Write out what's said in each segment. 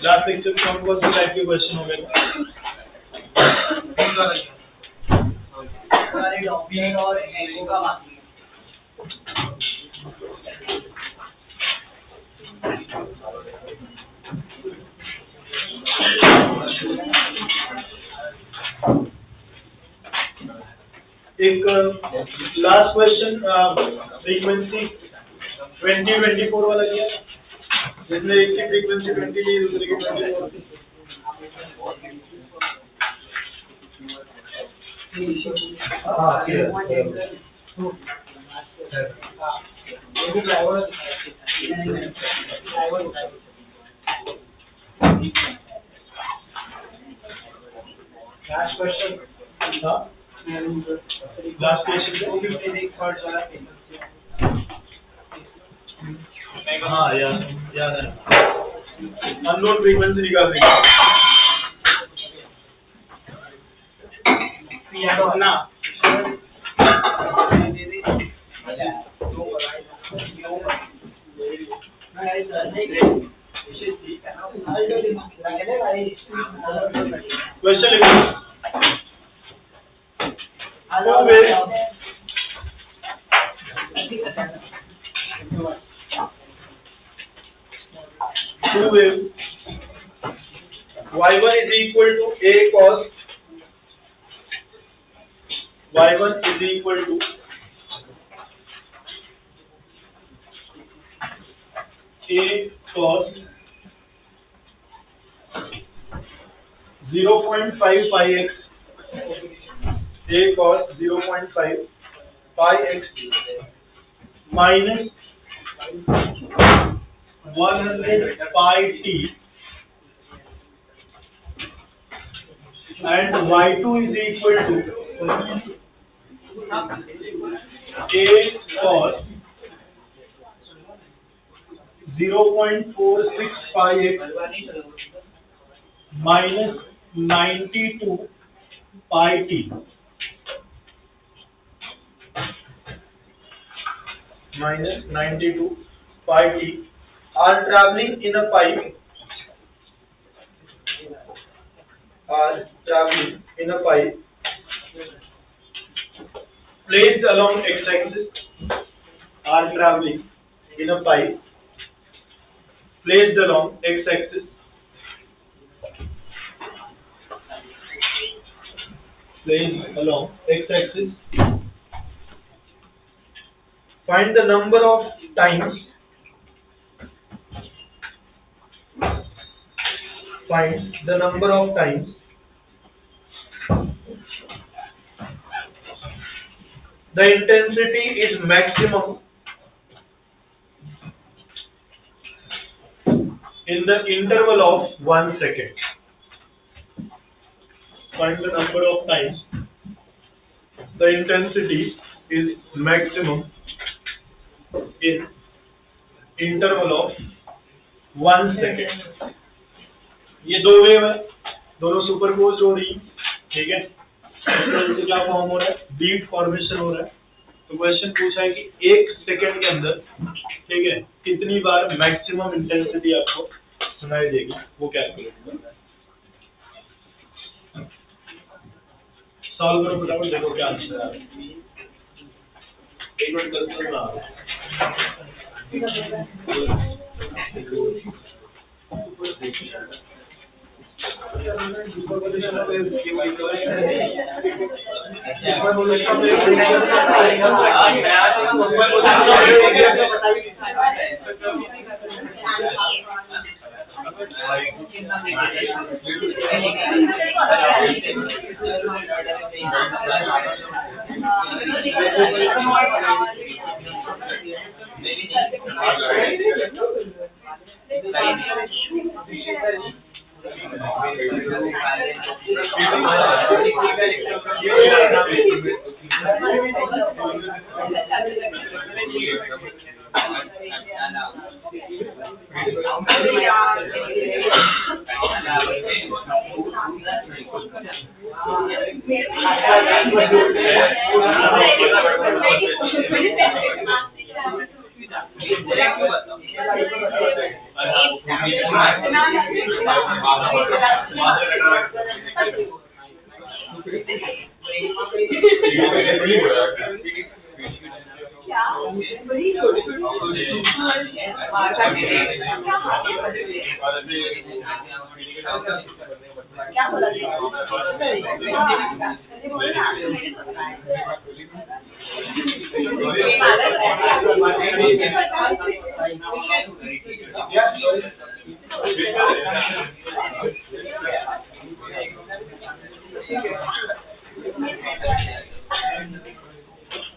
Last lecture में कौन कौन से टाइप के क्वेश्चन हो गए? एक लास्ट क्वेश्चन फ्रीक्वेंसी 20-24 वाला किया, जिसमें एक की फ्रीक्वेंसी 20 ली, दूसरे की 24 थी। लास्ट क्वेश्चन लास्ट क्वेश्चन हाँ याद है, अननोन फ्रीक्वेंसी निकाल देंगे ना। क्वेश्चन लिखो। Two waves. Y1 is equal to A cos. Y1 is equal to A cos 0.5 pi x. A cos 0.5 pi x minus 100 pi t, and y2 is equal to A cos 0.46 pi x minus 92 pi t. Minus 92 pi t are traveling in a pipe. Placed along x-axis. Are traveling in a pipe placed along x-axis. Placed along x-axis. Find the number of times. Find the number of times the intensity is maximum in the interval of 1 second. Find the number of times the intensity is maximum in interval of 1 second. ये दो wave है, दोनों superpose हो रही, ठीक है। तो क्या फॉर्म हो रहा है, बीट फॉर्मेशन हो रहा है। तो क्वेश्चन पूछा है कि 1 सेकेंड के अंदर, ठीक है, कितनी बार मैक्सिमम इंटेंसिटी आपको सुनाई देगी, वो कैलकुलेट करना है। सॉल्व करो फटाफट, देखो क्या आंसर है। एक मिनट करना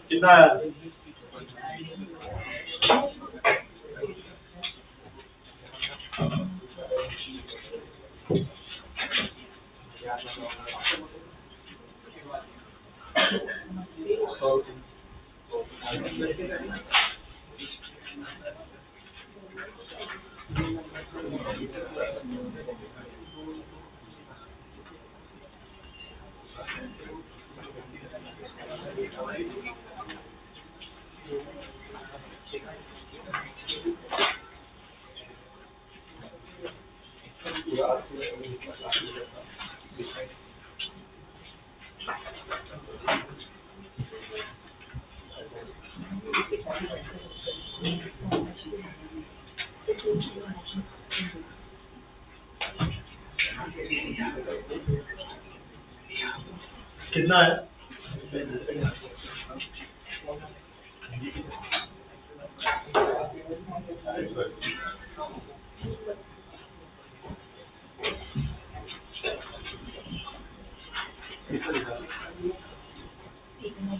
कितना है? कितना है?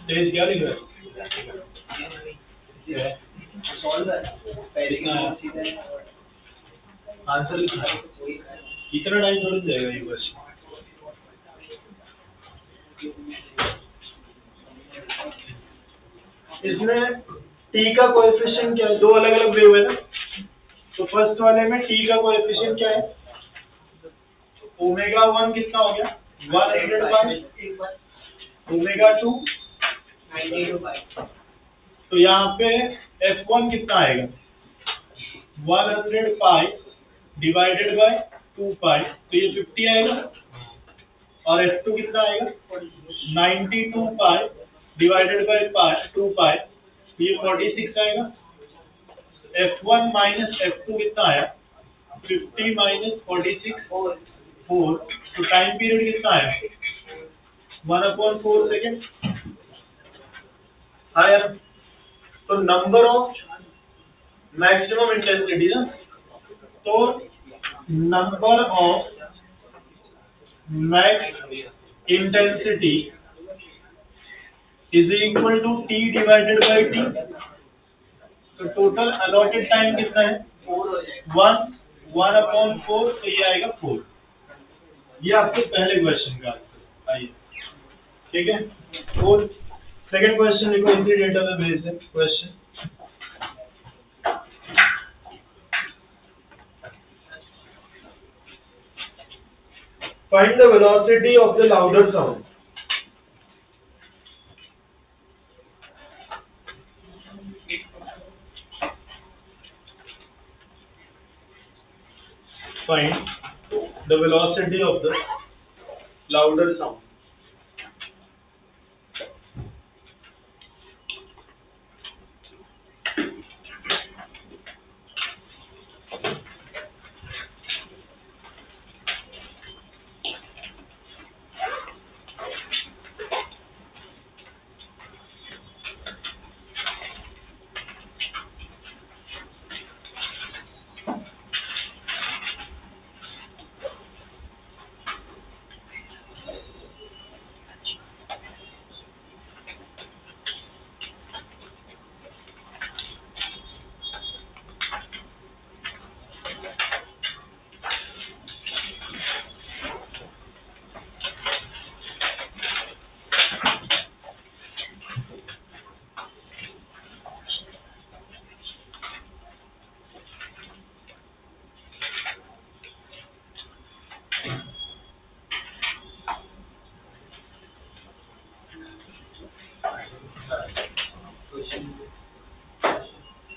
तेज क्या लिख रहा है? आंसर लिखना है। इतना टाइम थोड़ा जाएगा ये क्वेश्चन। इसमें टी का कोएफिशिएंट क्या है? दो अलग अलग वेव है ना, तो फर्स्ट वाले में टी का कोएफिशिएंट क्या है? ओमेगा 1 कितना हो गया? 100 ओमेगा 2 तो यहाँ पे F1 कितना आएगा? 100 पाई डिवाइडेड बाय 2 पाई, तो ये 50 आएगा। और F2 कितना आएगा? 92 पाई डिवाइडेड बाय 2 पाई, ये 46 आएगा। F1 माइनस F2 कितना आया? 50 माइनस 46 4, तो टाइम पीरियड कितना आया? 1/4 सेकेंड आया। तो नंबर ऑफ मैक्सिमम इंटेंसिटी ना, तो number of max intensity is equal to T divided by T. तो टोटल अलॉटेड टाइम कितना है? 1/4, तो ये आएगा 4। ये आपके पहले क्वेश्चन का आंसर। आइए, ठीक है। और सेकंड क्वेश्चन लिखो, इसी डेटा में बेस्ड है question. Find the velocity of the louder sound. Find the velocity of the louder sound.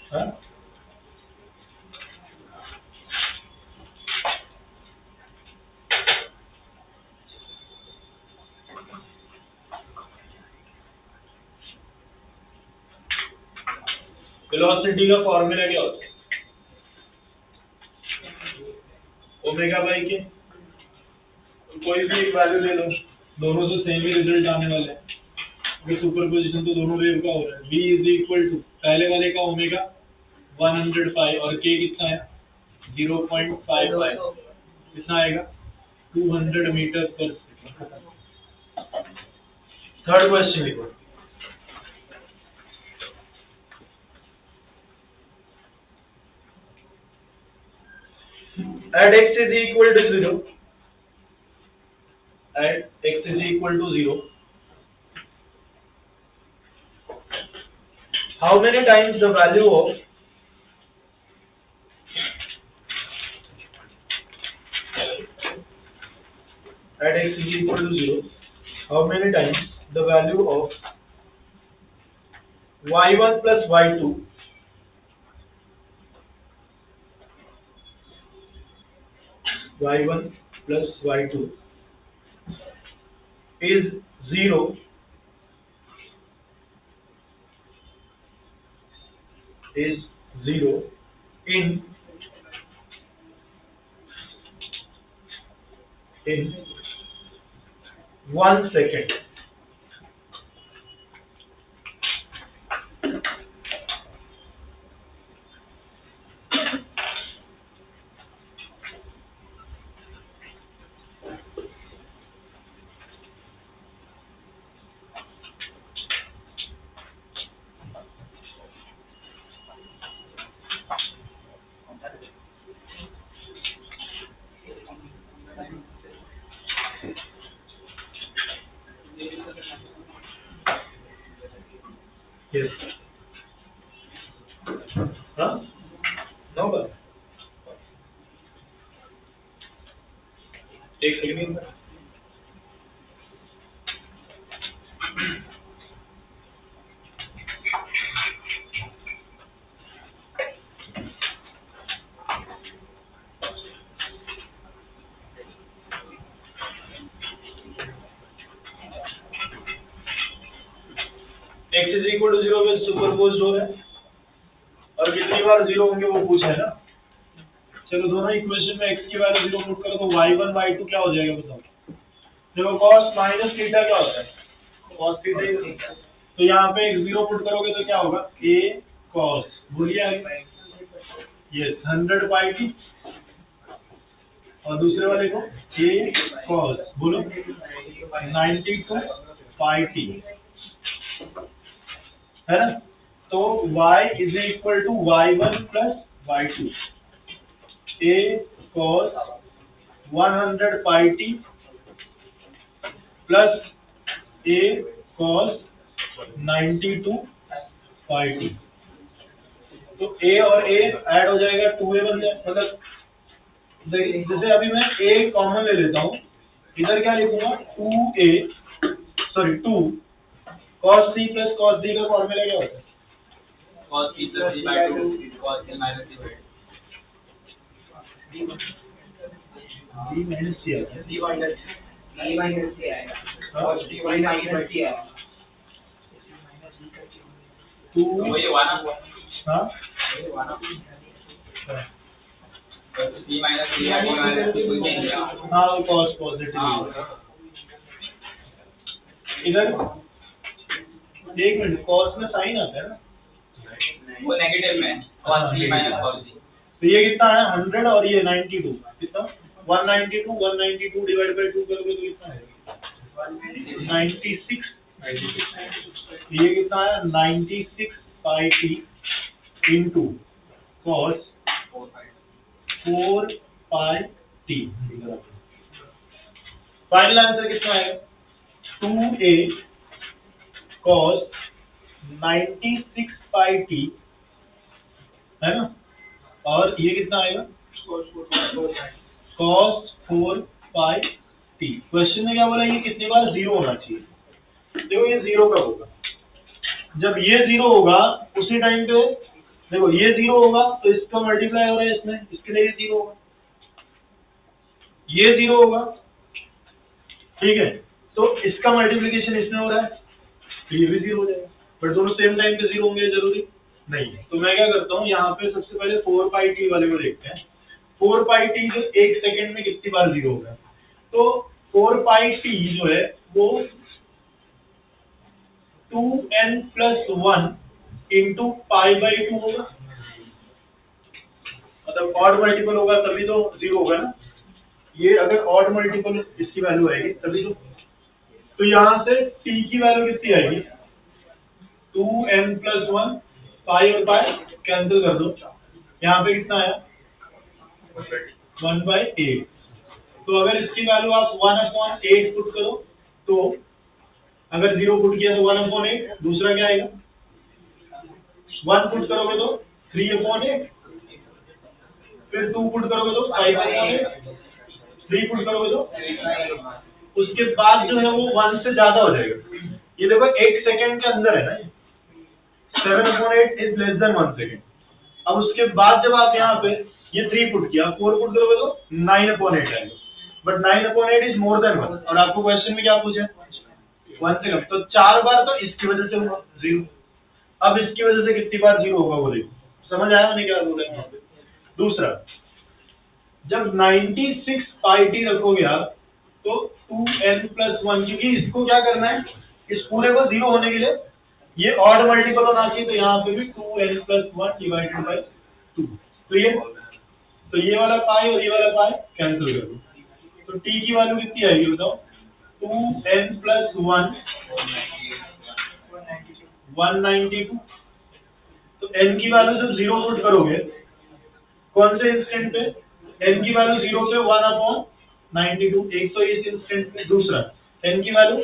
Huh? Velocity का फॉर्मूला क्या होता है? ओमेगा बाई के कोई भी एक वैल्यू ले लो, दोनों से सेम ही रिजल्ट आने वाले हैं। सुपरपोजिशन तो दोनों वेव का हो रहा है। v इज इक्वल टू पहले वाले का ओमेगा 105 और k कितना है 0.55, कितना आएगा 200 मीटर पर सेकंड। थर्ड क्वेश्चन लिखो। At x is equal to 0. At x is equal to 0, How many times the value of at x is equal to 0, how many times the value of y1 plus y2 y1 plus y2 is 0 in 1 second. Yes. हाँ No, but एक second. x is equal to 0 में superposed हो रहा है और कितनी बार 0 होंगे वो पूछा है ना। चलो दोनों इक्वेशन में x की वैल्यू 0 पुट करो तो y1 y2 क्या हो जाएगा बताओ। देखो cos माइनस थीटा क्या होता है, cos थीटा ही होता है। तो यहाँ पे x 0 पुट करोगे तो क्या होगा a cos, भूलिए यस 100 पाई t और दूसरे वाले को a cos बोलो 92 पाई t है ना। तो y is equal to y1 plus y2 a cos 100 पाई t प्लस a cos 92 पाई t। तो a और a ऐड हो जाएगा 2a बन जाए, मतलब जैसे अभी मैं a कॉमन ले लेता हूँ इधर क्या लिखूंगा 2 cos c plus cos d का फॉर्मूला क्या होता है? cos c plus d by 2 cos c minus d by 2 d minus c आता है d minus c आएगा cos d minus c आएगा तो वही 1 up हाँ वही 1 up d minus c या d minus c कोई नहीं है हाँ वो cos पॉजिटिव इधर एक मिनट cos में साइन आता है ना वो नेगेटिव में cos c minus cos d तो ये कितना है 100 और ये 92 कितना 192 डिवाइड बाय 2 करोगे तो कितना है 96 ये कितना है 96 पाई t इनटू cos 4 पाई t फाइनल आंसर कितना आएगा 2a cos 96 पाई t है ना और ये कितना आएगा cos 4 पाई t क्वेश्चन में क्या बोला ये कितने बार जीरो होना चाहिए देखो ये जीरो कब होगा जब ये जीरो होगा उसी टाइम पे देखो ये जीरो होगा तो इसका मल्टीप्लाई हो रहा है इसमें इसके लिए ये जीरो होगा ये जीरो होगा ठीक है तो इसका मल्टीप्लिकेशन इसमें हो रहा है तो ये भी जीरो हो जाएगा बट दोनों सेम टाइम पे जीरो होंगे जरूरी नहीं है तो मैं क्या करता हूँ यहाँ पे सबसे पहले 4 पाई टी वाले को देखते हैं 4 पाई टी जो 1 सेकंड में कितनी बार जीरो होगा तो 4 पाई टी जो है वो 2n plus 1 into pi by 2 होगा मतलब ऑड मल्टीपल होगा तभी तो जीरो होगा ना ये अगर ऑड मल्टीपल इसकी वैल्यू आएगी तभी तो यहाँ से t की वैल्यू कितनी आएगी 2n plus 1 पाई और पाई कैंसिल कर दो यहाँ पे कितना आया 1/8 तो अगर इसकी वैल्यू आप 1/8 पुट करो तो अगर 0 पुट किया तो 1/8 दूसरा क्या आएगा 1 पुट करोगे तो 3/8 फिर 2 पुट करोगे तो 5/8 3 पुट करोगे तो उसके बाद जो है वो 1 से ज्यादा हो जाएगा ये देखो 1 सेकंड के अंदर है ना 7/8 इज लेस देन 1 सेकंड अब उसके बाद जब आप यहाँ पे ये 3 पुट किया 4 पुट करोगे तो 9/8 आएगा बट 9/8 इज मोर देन 1 और आपको क्वेश्चन में क्या पूछा है 1 से कम तो 4 बार तो इसकी वजह से हुआ 0 अब इसकी वजह से कितनी बार 0 होगा वो देखो समझ आया मैंने क्या बोला यहाँ पे दूसरा जब 96 पाई टी रखोगे आप तो 2n plus 1 क्योंकि इसको क्या करना है इस पूरे को 0 होने के लिए ये ऑड मल्टीपल होना चाहिए तो यहाँ पे भी 2n plus 1 डिवाइडेड बाय 2 तो ये वाला पाई और ये वाला पाई कैंसिल कर दो तो t की वैल्यू कितनी आएगी बताओ 2n plus 1 192 तो n की वैल्यू जब 0 पुट करोगे कौन से इंस्टेंट पे n की वैल्यू 0 पे 1/92 एक तो इस इंस्टेंट पे दूसरा n की वैल्यू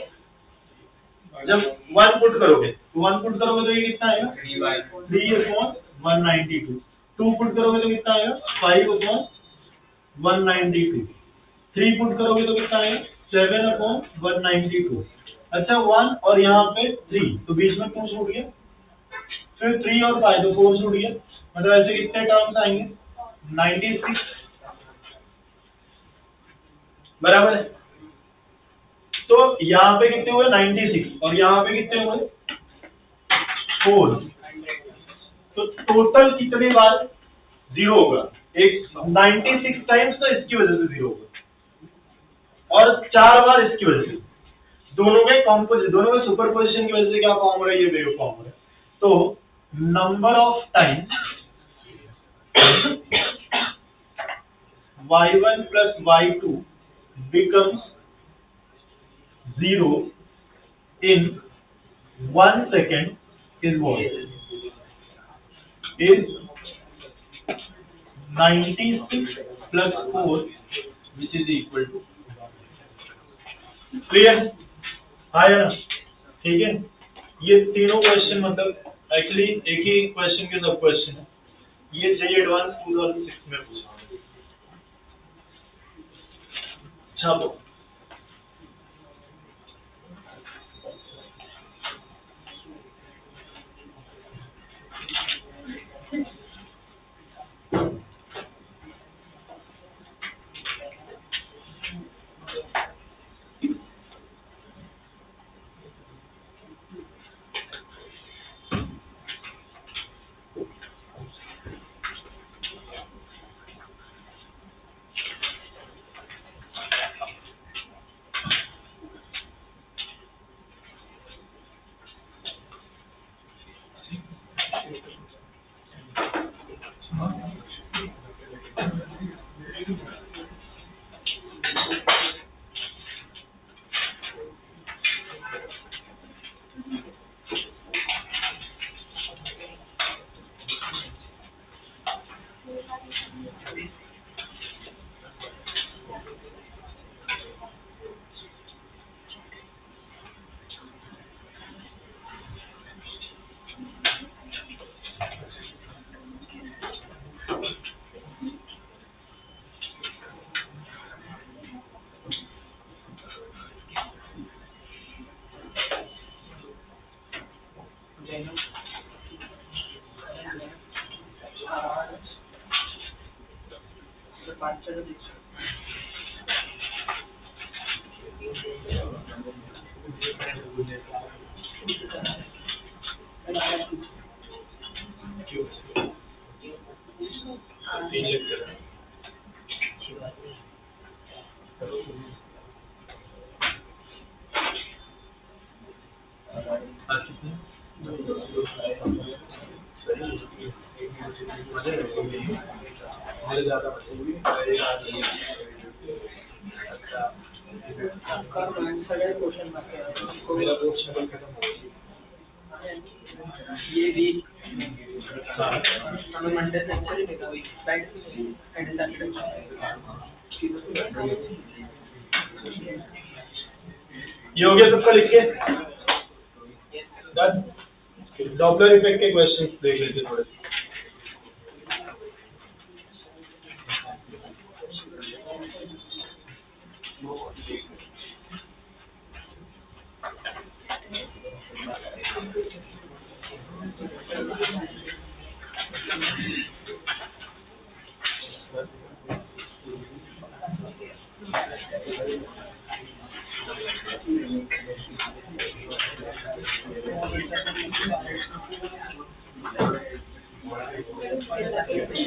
जब 1 पुट करोगे तो ये कितना आएगा 3/192 2 पुट करोगे तो कितना आएगा 5/192 3 पुट करोगे तो कितना आएगा 7/192 अच्छा 1 और यहाँ पे 3 तो बीच में 2 छूट गया फिर 3 और 5 तो 4 छूट गया मतलब ऐसे कितने टर्म्स आएंगे 96 बराबर है तो यहाँ पे कितने हुए 96 और यहाँ पे कितने हुए 4 तो टोटल कितने बार 0 होगा एक 96 टाइम्स तो इसकी वजह से 0 होगा और 4 बार इसकी वजह से दोनों के सुपरपोजिशन की वजह से क्या फॉर्म हो रहा है ये वेव फॉर्म हो रहा है तो number of time y1 plus y2 becomes 0 in 1 second is what? Is 96 plus 4 which is equal to clear? आया ना ठीक है ये तीनों क्वेश्चन मतलब एक्चुअली एक ही क्वेश्चन के सब क्वेश्चन है ये जेईई एडवांस 2006 में पूछा छापो तीन लेक्चर है। आज कितने? मेरे ज़्यादा मेरा कोर्स खत्म हो गया। ये वीक हाँ। हमें मंडे लेक्चर ही मिला वीक फ्राइडे एंड ये हो गया सबका लिख के? डन। डॉपलर इफेक्ट के क्वेश्चन देख लेते थोड़े।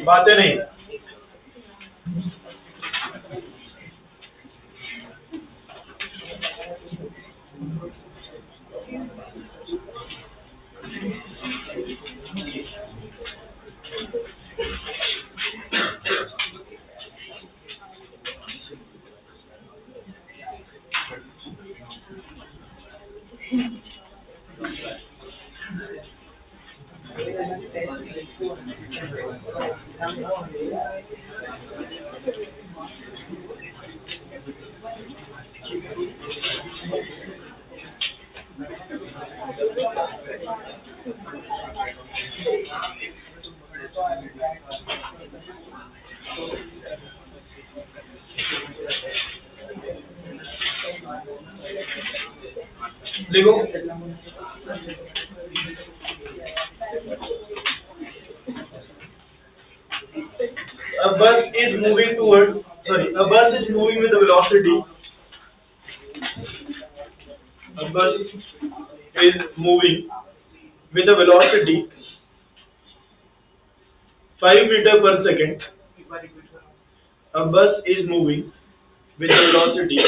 बातें नहीं। देखो a bus is moving towards a bus is moving with a velocity. A bus is moving with a velocity 5 meter per second. A bus is moving with a velocity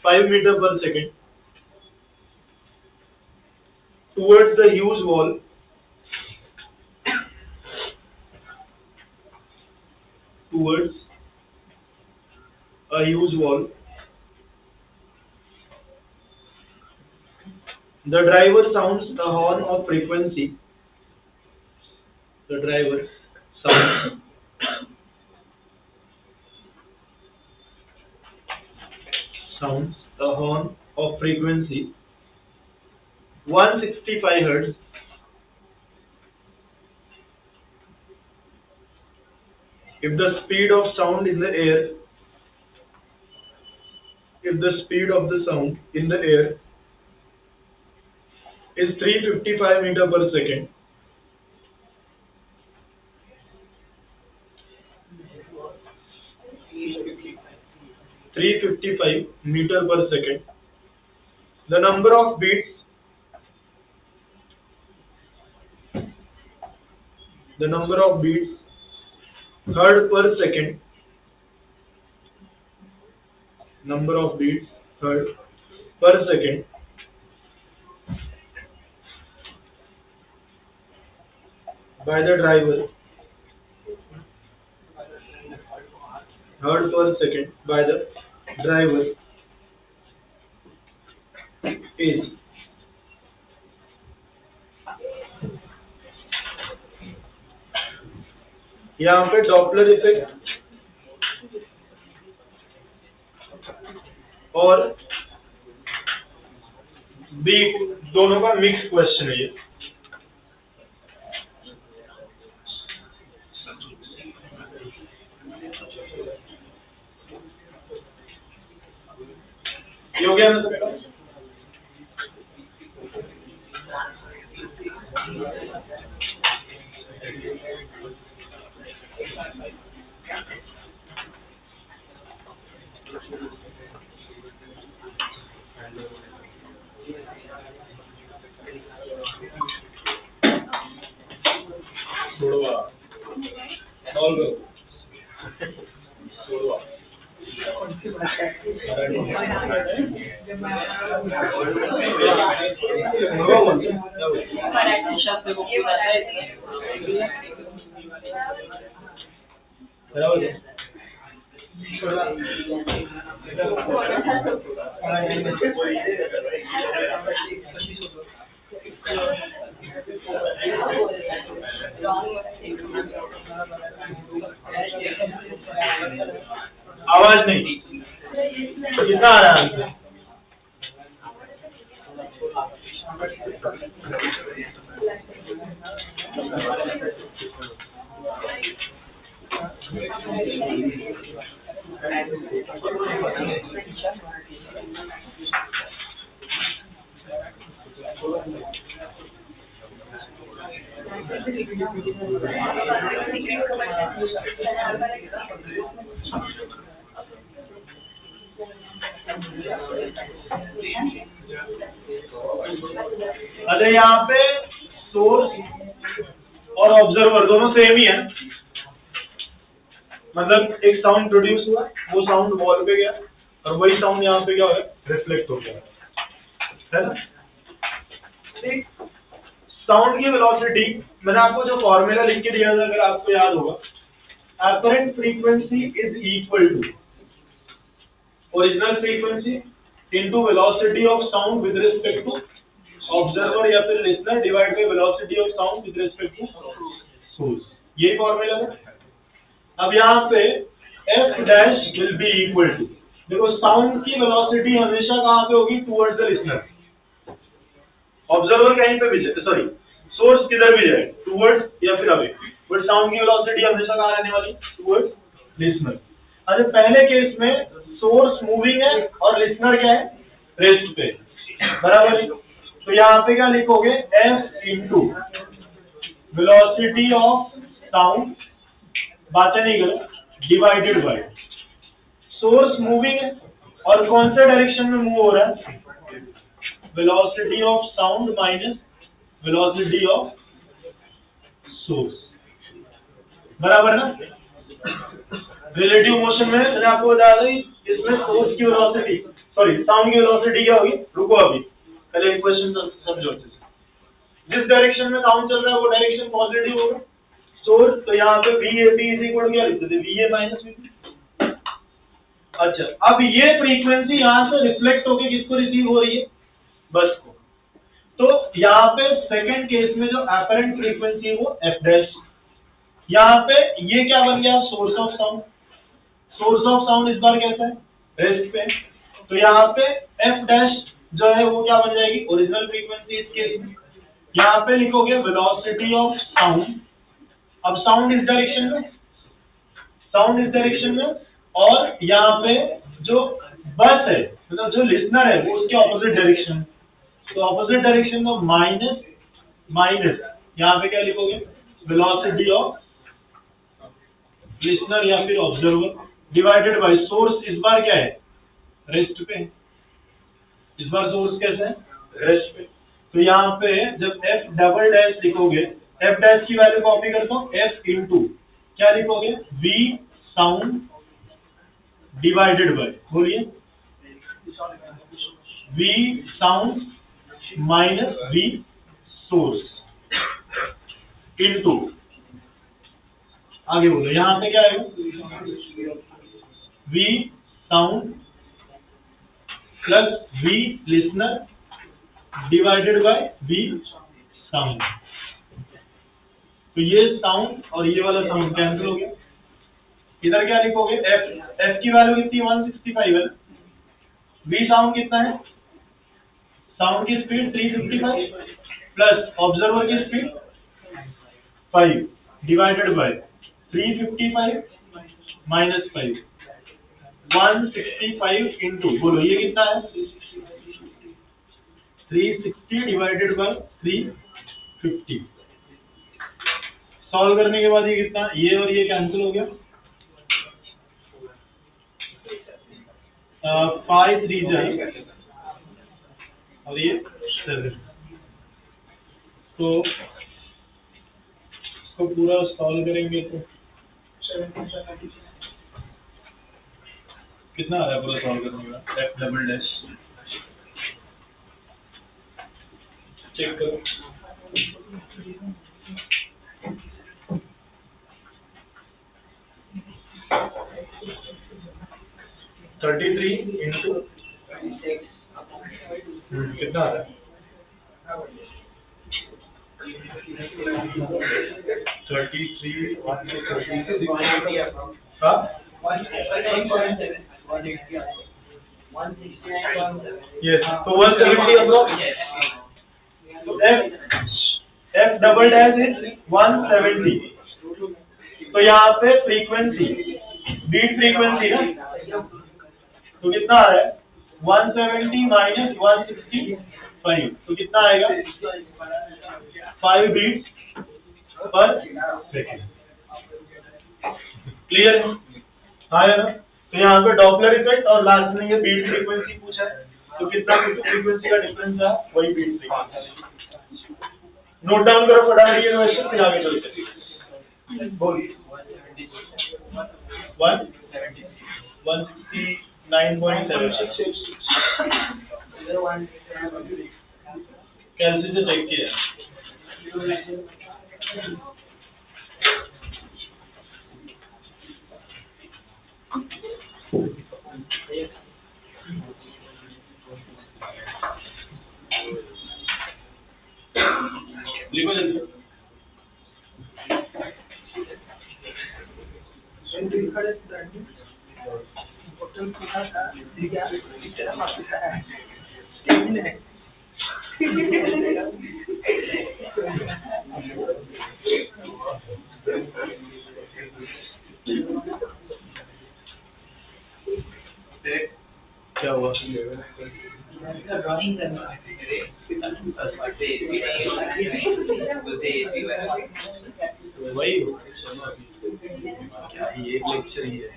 5 meter per second towards the huge wall towards a huge wall. The driver sounds a horn of frequency. The driver sounds a horn of frequency 165 Hz. If the speed of sound in the air, if the speed of the sound in the air is 355 meter per second, meter per second, the number of beats heard per second, number of beats heard per second by the driver heard per second by the driver is यहाँ पे Doppler effect और B दोनों का mix question है ये। ये हो गया ना सबका? छोड़वा सॉल्व छोड़वा मराठी शब्द बराबर आवाज नहीं कितना आ रहा है? अरे यहाँ पे सोर्स और ऑब्जर्वर दोनों सेम ही है, मतलब एक साउंड प्रोड्यूस हुआ, वो साउंड वॉल पे गया और वही साउंड यहाँ पे क्या हो गया, रिफ्लेक्ट हो गया, है ना? साउंड की वेलोसिटी मैंने आपको जो फॉर्मूला लिख के दिया था, अगर आपको याद होगा, apparent frequency is equal to original frequency into velocity of sound with respect to observer या फिर listener divide by velocity of sound with respect to source. यही फॉर्मूला है। अब यहाँ पे f dash will be equal to, देखो sound की velocity हमेशा कहाँ पे होगी, टुवर्ड्स द लिसनर। ऑब्जर्वर कहीं पे भी जाए, सॉरी सोर्स किधर भी जाए, टुवर्ड्स या फिर अवे, बट साउंड की वेलोसिटी हमेशा कहाँ रहने वाली, टुवर्ड्स लिसनर। अच्छा पहले केस में सोर्स मूविंग है और लिसनर क्या है, रेस्ट पे, बराबर है। तो यहाँ पे क्या लिखोगे, f into velocity of sound, बातें नहीं करो, डिवाइडेड बाय सोर्स मूविंग है और कौन से डायरेक्शन में मूव हो रहा है, velocity of sound minus velocity of source, बराबर ना। रिलेटिव मोशन में मैंने आपको बताया था इसमें सोर्स की वेलोसिटी, सॉरी साउंड की वेलोसिटी क्या होगी, रुको अभी पहले इक्वेशन समझो अच्छे से। जिस डायरेक्शन में साउंड चल रहा है वो डायरेक्शन पॉजिटिव होगा सोर्स, तो यहाँ पे VAB इज इक्वल क्या लिखते थे, VA माइनस VB। अच्छा अब ये फ्रीक्वेंसी यहाँ से रिफ्लेक्ट होके किसको रिसीव हो रही है, बस को। तो यहाँ पे सेकंड केस में जो अपरेंट फ्रीक्वेंसी है वो f डैश, यहाँ पे ये क्या बन गया, source of sound. Source of sound इस बार कैसा है, रेस्ट पे, तो यहाँ पे f डैश जो है वो क्या बन जाएगी, ओरिजिनल फ्रीक्वेंसी इस केस में। यहाँ पे लिखोगे वेलोसिटी ऑफ साउंड, अब साउंड इस डायरेक्शन में, साउंड इस डायरेक्शन में, और यहाँ पे जो बस है मतलब जो लिसनर है वो उसके ऑपोजिट डायरेक्शन, तो ऑपोजिट डायरेक्शन में माइनस माइनस, यहाँ पे क्या लिखोगे, वेलोसिटी ऑफ लिसनर या फिर ऑब्जर्वर डिवाइडेड बाय सोर्स, इस बार क्या है, रेस्ट पे, इस बार सोर्स कैसा है, रेस्ट पे। तो यहाँ पे जब f डबल डैश लिखोगे, f डैश की वैल्यू कॉपी करता हूँ, f इंटू क्या लिखोगे, v साउंड डिवाइडेड बाय, बोलिए v sound minus v source into, आगे बोलो यहाँ पे क्या है, V sound plus V listener divided by V sound। तो ये साउंड और ये वाला साउंड कैंसिल हो गया। इधर क्या लिखोगे? f की वैल्यू कितनी 165 है। V साउंड कितना है? साउंड की स्पीड 355 प्लस ऑब्जर्वर की speed 5 divided by 355 minus 5 165 into, बोलो ये कितना है? 360 डिवाइडेड बाय 350। सॉल्व करने के बाद ये कितना? ये और ये कैंसिल हो गया। 5 3 जाए और ये 7। तो इसको पूरा सॉल्व करेंगे तो कितना आ रहा है पूरा सॉल्व करने का? f डबल डैश चेक करो। 33 इंटू कितना आ रहा है? 33 हाँ यस, तो 170 अप्रोक्स। तो f डबल डैश इज 170। तो यहाँ पे फ्रीक्वेंसी बीट फ्रीक्वेंसी ना, तो कितना आ रहा है? 170 माइनस 165, तो कितना आएगा? 5 बीट पर सेकेंड। क्लियर है? आया ना? तो यहाँ पे डॉपलर इफेक्ट और लास्ट में ये बीट फ्रीक्वेंसी पूछा है, तो कितना फ्रीक्वेंसी का डिफरेंस है? वही बीट फ्रीक्वेंसी। नोट डाउन करो फटाफट ये क्वेश्चन, फिर आगे चलते हैं। बोलिए 169.7 कैलसी से चेक किया। लिखो जल्दी। क्या हुआ? ड्राइंग करना वही क्या ये एक लेक्चर ही है।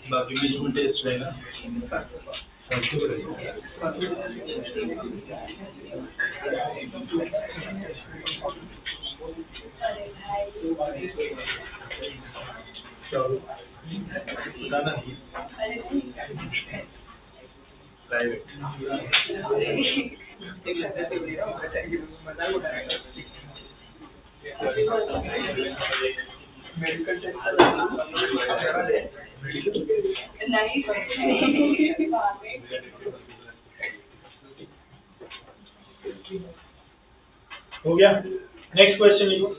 बाकी बीच में टेस्ट रहेगा। हो गया। नेक्स्ट क्वेश्चन लिखो।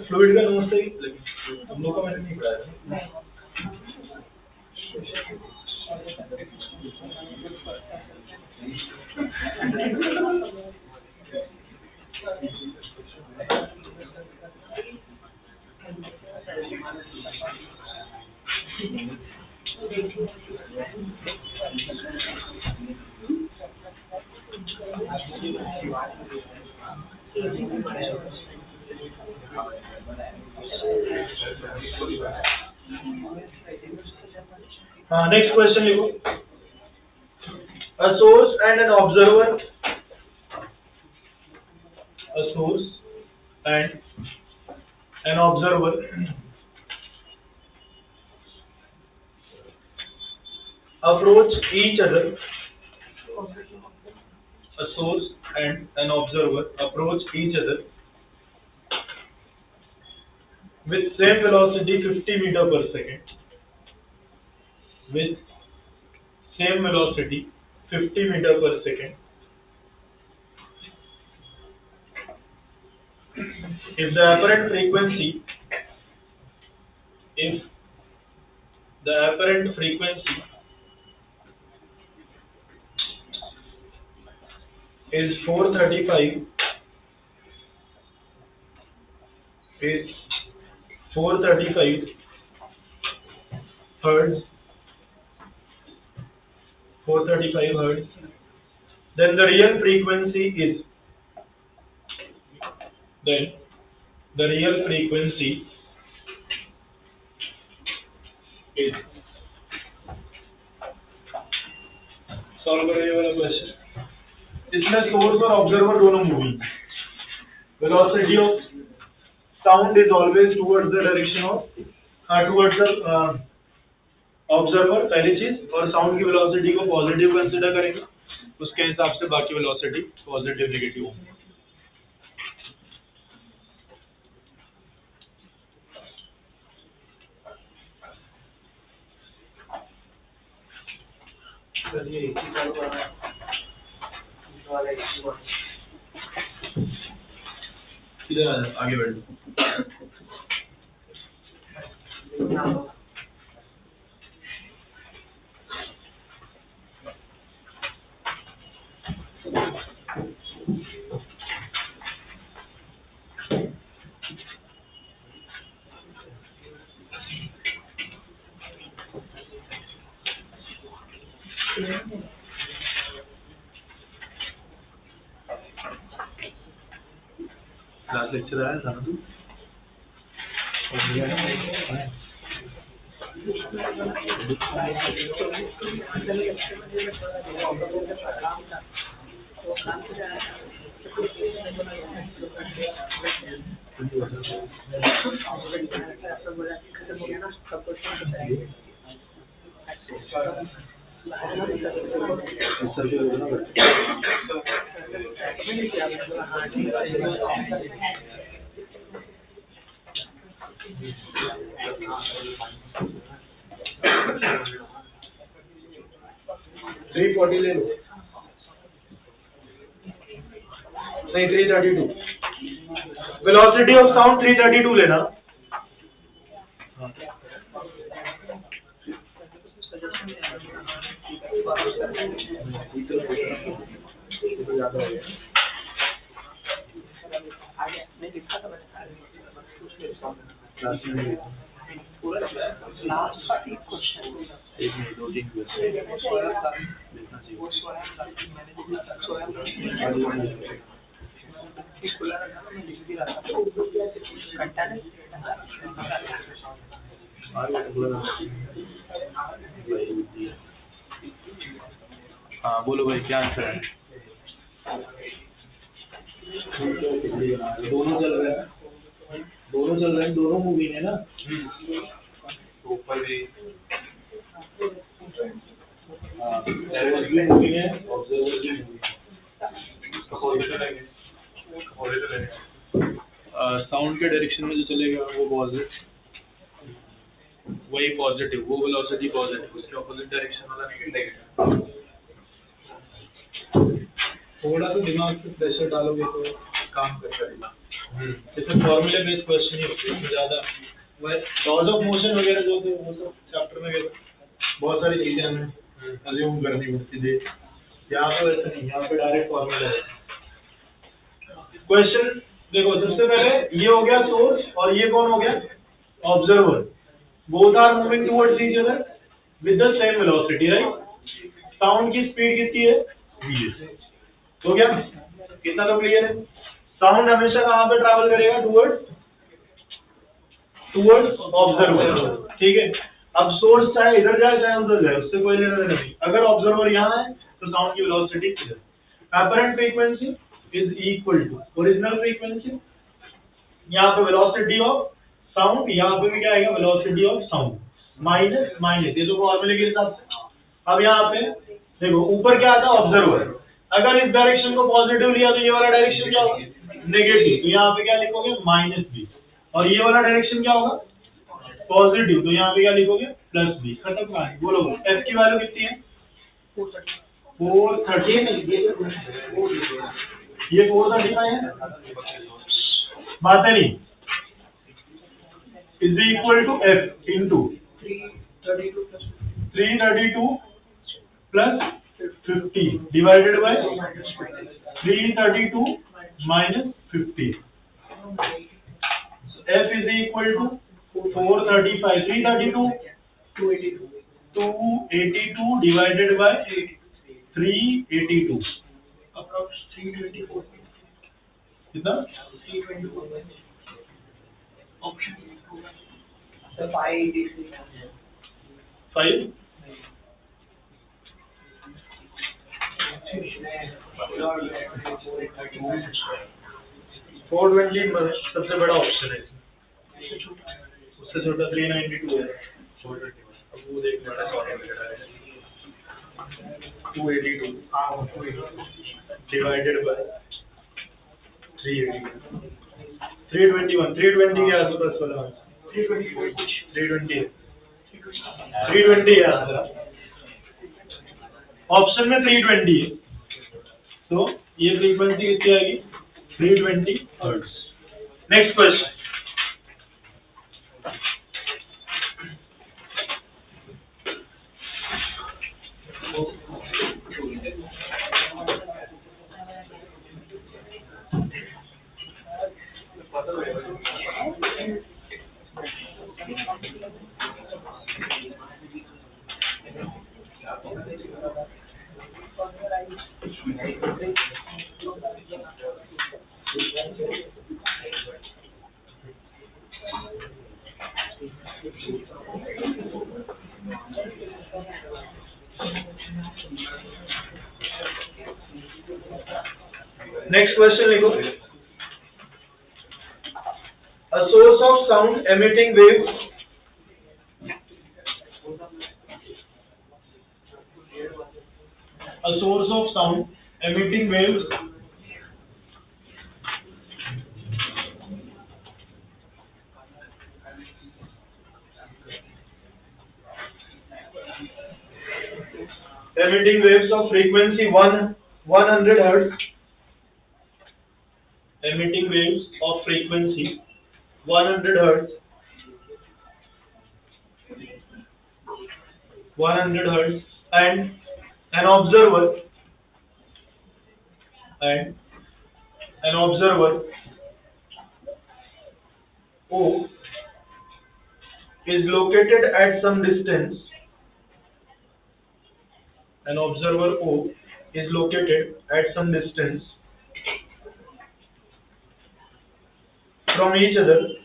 फ्लूइड का नोट सही तुम लोग का मैंने नहीं पढ़ाया। हाँ, नेक्स्ट क्वेश्चन लिखो। A source and an observer. A source and an observer approach each other. A source and an observer approach each other with same velocity 50 meter per second. With same velocity 50 meter per second. If the apparent frequency is 435 hertz, 435 hertz, then the real frequency is solve करो ये वाला question. इसमें source और observer दोनों moving. Velocity of sound is always towards the direction of towards the observer, पहली चीज। और sound की वेलोसिटी को पॉजिटिव कंसीडर करेंगे, उसके हिसाब से बाकी वेलोसिटी पॉजिटिव नेगेटिव होंगे। इधर आगे बढ़ो। क्लास लेक्चर आया था ना तू? सर को बोलना पड़ता है। 340 ले लो, नहीं 332। वेलोसिटी ऑफ साउंड 332 लेना। हाँ बोलो भाई, क्या आंसर है? दोनों चल रहे हैं, दोनों मूवी है ना। ऊपर भी मूवी है, ऑब्जर्वर भी मूवी है। साउंड के डायरेक्शन में जो चलेगा वो पॉजिटिव, वही पॉजिटिव, वो वेलोसिटी पॉजिटिव, उसके ऑपोजिट डायरेक्शन वाला नेगेटिव। थोड़ा तो दिमाग पे प्रेशर डालोगे तो काम कर पाएगा। जैसे फॉर्मूले बेस्ड क्वेश्चन ही होते हैं ज्यादा, लॉज ऑफ मोशन वगैरह जो थे वो सब चैप्टर में बहुत सारी चीजें हमें अज्यूम करनी पड़ती थी। यहाँ पे वैसा नहीं, यहाँ पे डायरेक्ट फॉर्मूला है। क्वेश्चन देखो, सबसे पहले ये हो गया सोर्स और ये कौन हो गया? Observer. Both are moving towards each other with the same velocity, right? Sound की स्पीड कितनी है? v। हो गया? कितना तो क्लियर है? साउंड हमेशा कहाँ पे ट्रैवल करेगा? टुवर्ड्स टुवर्ड्स ऑब्जर्वर, ठीक है। अब सोर्स चाहे इधर जाए चाहे उधर जाए, उससे कोई लेना देना नहीं। अगर ऑब्जर्वर यहाँ है तो साउंड की वेलोसिटी इधर। Apparent frequency is equal to original frequency, यहाँ पे वेलोसिटी ऑफ साउंड, यहाँ पे भी क्या आएगा velocity of sound, minus minus, ये तो फॉर्मूले के हिसाब से। अब यहाँ पे देखो ऊपर क्या आता है ऑब्जर्वर, अगर इस डायरेक्शन को पॉजिटिव लिया तो ये वाला डायरेक्शन क्या होगा नेगेटिव, तो यहाँ पे क्या लिखोगे माइनस बी, और ये वाला डायरेक्शन क्या होगा पॉजिटिव, तो यहाँ पे क्या लिखोगे प्लस बी। खत्म कहानी। बोलो एफ की वैल्यू कितनी है 430, ये 435 है, बात है नहीं, is equal to F into 332 plus 50 divided by 332 minus 50, F is equal to 435, 332 282 divided by 382, approx 324 कितना ऑप्शन So 583. 5 420 सबसे बड़ा ऑप्शन है इसमें, उससे छोटा 392 है, अब वो देख बड़ा सॉरी 282 डिवाइडेड बाय 381, 320 के आसपास वाला 320 है, 320 है आंसर, ऑप्शन में 320 है, तो ये फ्रीक्वेंसी कितनी आएगी 320 hertz. Next question, next question लिखो, a source of sound emitting waves of frequency 100 hertz, emitting waves of frequency 100 hertz, 100 hertz, and an observer O is located at some distance. An observer O is located at some distance from each other.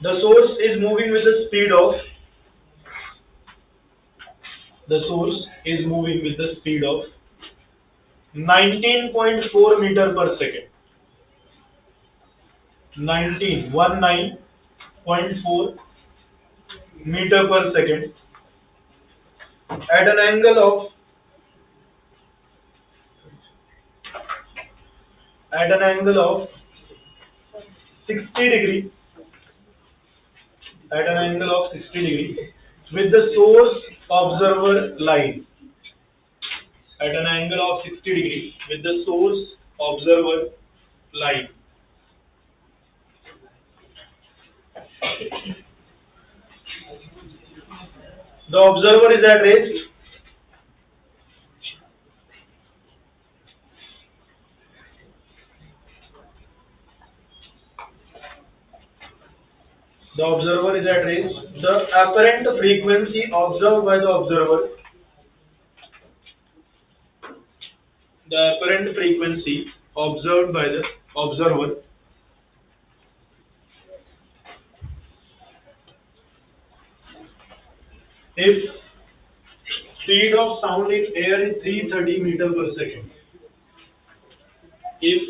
The source is moving with the speed of 19.4 meter per second. 19.4 meter per second at an angle of 60 degree, with the source observer line, at an angle of 60 degree with the source observer line. The observer is at rest. The apparent frequency observed by the observer the apparent frequency observed by the observer if speed of sound in air is 330 meter per second. If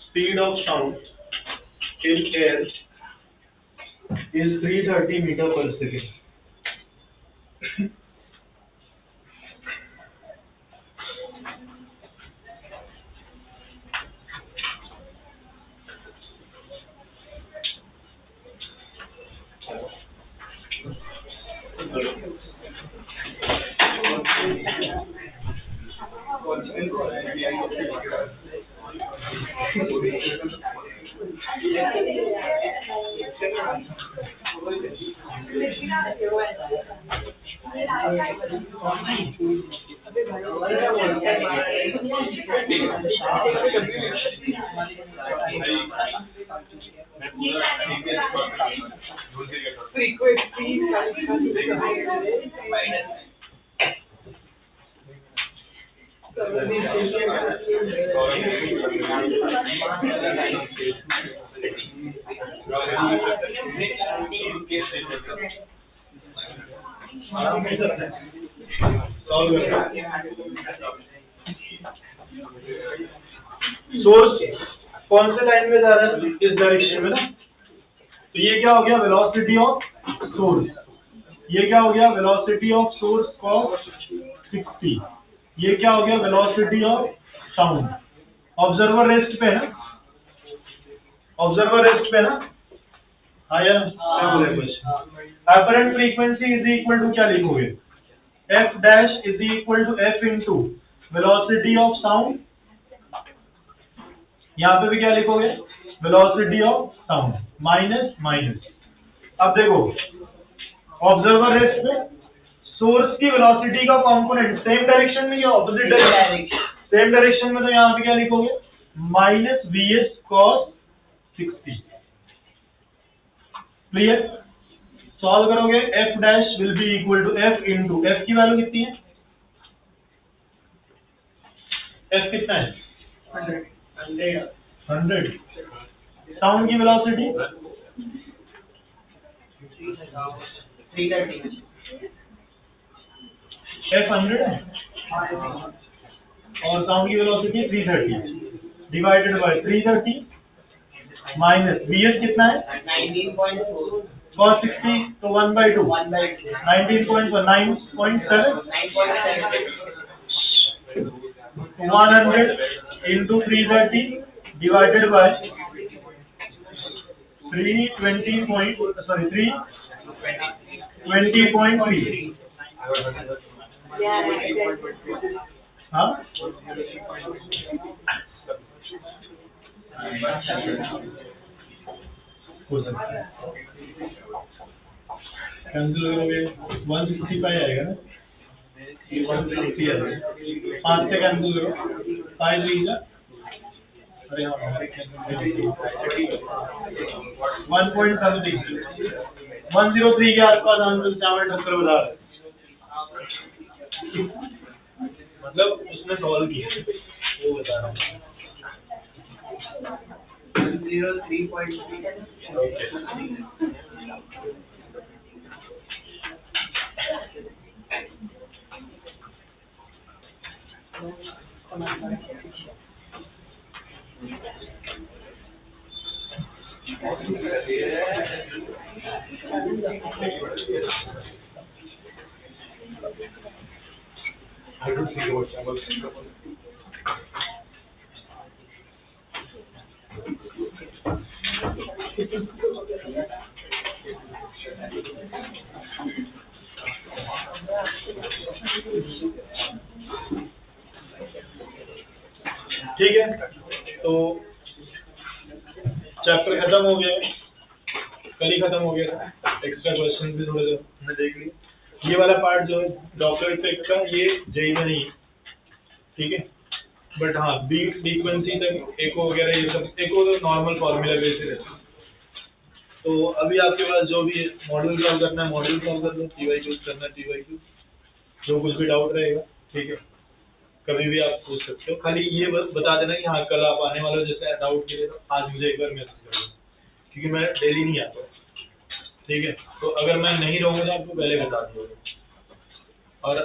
speed of sound in air is 330 meter per second. Source कौन से line में जा रहा है? इस direction में ना, तो ये क्या हो गया? Velocity of source. ये क्या हो गया? Velocity of source cos 60। ये क्या हो गया? Velocity of sound. Observer rest पे है ना? ऑब्जर्वर रेस्ट पे ना? हाँ यार, क्या बोले कुछ? Apparent frequency is equal to क्या लिखोगे? F dash is equal to F into velocity of sound. यहाँ पे भी क्या लिखोगे? Velocity of sound minus minus. अब देखो, ऑब्जर्वर रेस्ट में सोर्स की वेलोसिटी का कंपोनेंट सेम डायरेक्शन में या ऑपोजिट डायरेक्शन? सेम डायरेक्शन में, तो यहाँ पे क्या लिखोगे? माइनस वीएस कॉस 60। क्लियर? सॉल्व करोगे, F dash will be equal to F into, F की वैल्यू कितनी है? एफ कितना है? 100। साउंड की वेलोसिटी 330। एफ 100 है और साउंड की velocity 330 divided by 330 minus VS कितना है? 19.4 cos 60, तो 1/2 1/2 19.1 9.7 100 into 330 divided by 320.3 हाँ हो सकता है। कैंसिल करोगे 165 आएगा ना? ये 160 आएगा। 5 से कैंसिल करो, 5 लीजिए। अरे हाँ, 1.73 103 के आसपास आंसर 78 बता रहे, मतलब उसने सॉल्व किया वो बता रहा हूँ। 103.3 I don't see what I'm ठीक है, तो चैप्टर खत्म हो गया, कल ही खत्म हो गया था। एक्स्ट्रा क्वेश्चन भी थोड़े हमने देख लिए। ये वाला पार्ट जो है डॉप्लर इफेक्ट का, ये जेई में नहीं है, ठीक है। बट हाँ, बीट फ्रीक्वेंसी तक एको वगैरह ये सब, एको तो नॉर्मल फॉर्मूला बेस्ड रहता है। तो अभी आपके पास जो भी मॉड्यूल सॉल्व करना है मॉड्यूल सॉल्व कर लो, टीवाईक्यू करना है टीवाईक्यू, जो कुछ भी डाउट रहेगा, ठीक है। कभी भी आप पूछ सकते हो, खाली ये बता देना कि हाँ कल आप आने वाले हो, जैसे डाउट के लिए तो आज मुझे एक बार मैसेज कर दो, क्योंकि मैं डेली नहीं आता हूँ, ठीक है। तो अगर मैं नहीं रहूँगा तो आपको पहले बता दूँगा। और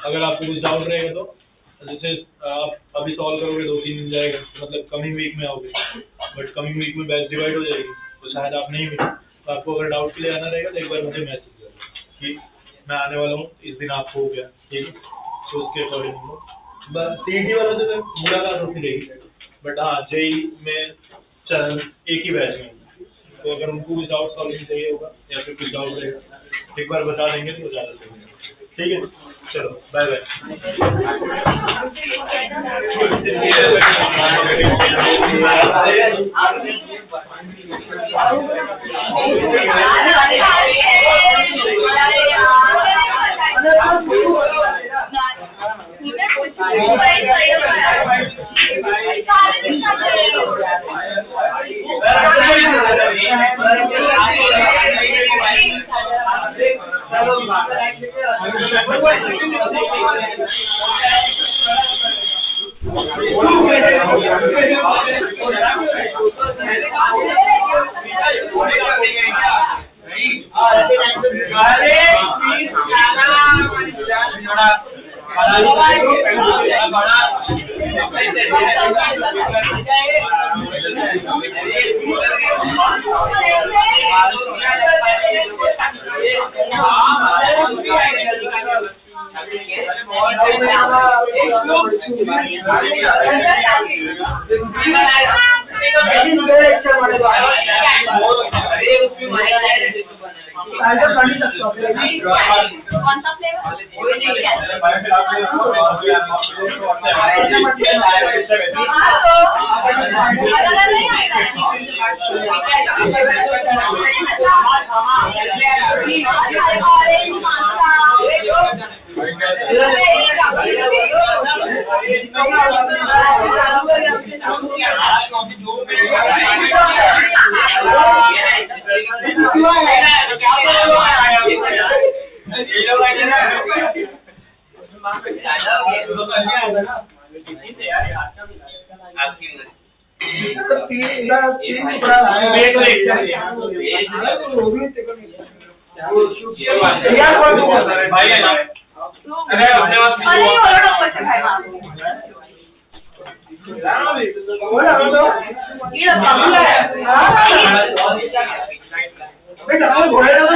अगर आपको कुछ डाउट रहेगा तो जैसे आप अभी सॉल्व करोगे 2-3 दिन जाएगा, मतलब कमिंग वीक में आओगे, बट कमिंग वीक में बैच डिवाइड हो जाएगी तो शायद आप नहीं मिले। तो आपको अगर डाउट के लिए आना रहेगा तो एक बार मुझे मैसेज कर दो कि मैं आने वाला हूँ, इस दिन आपको हो गया, ठीक है। तो उसके अकॉर्डिंग बस सीटी वालों से तो मुलाकात होती रहेगी, बट हाँ जेई में एक ही बैच में, तो अगर उनको कुछ डाउट सॉल्विंग चाहिए होगा या फिर कुछ डाउट रहेगा एक बार बता देंगे तो ज़्यादा सही है, ठीक है। चलो बाय बाय। बेटा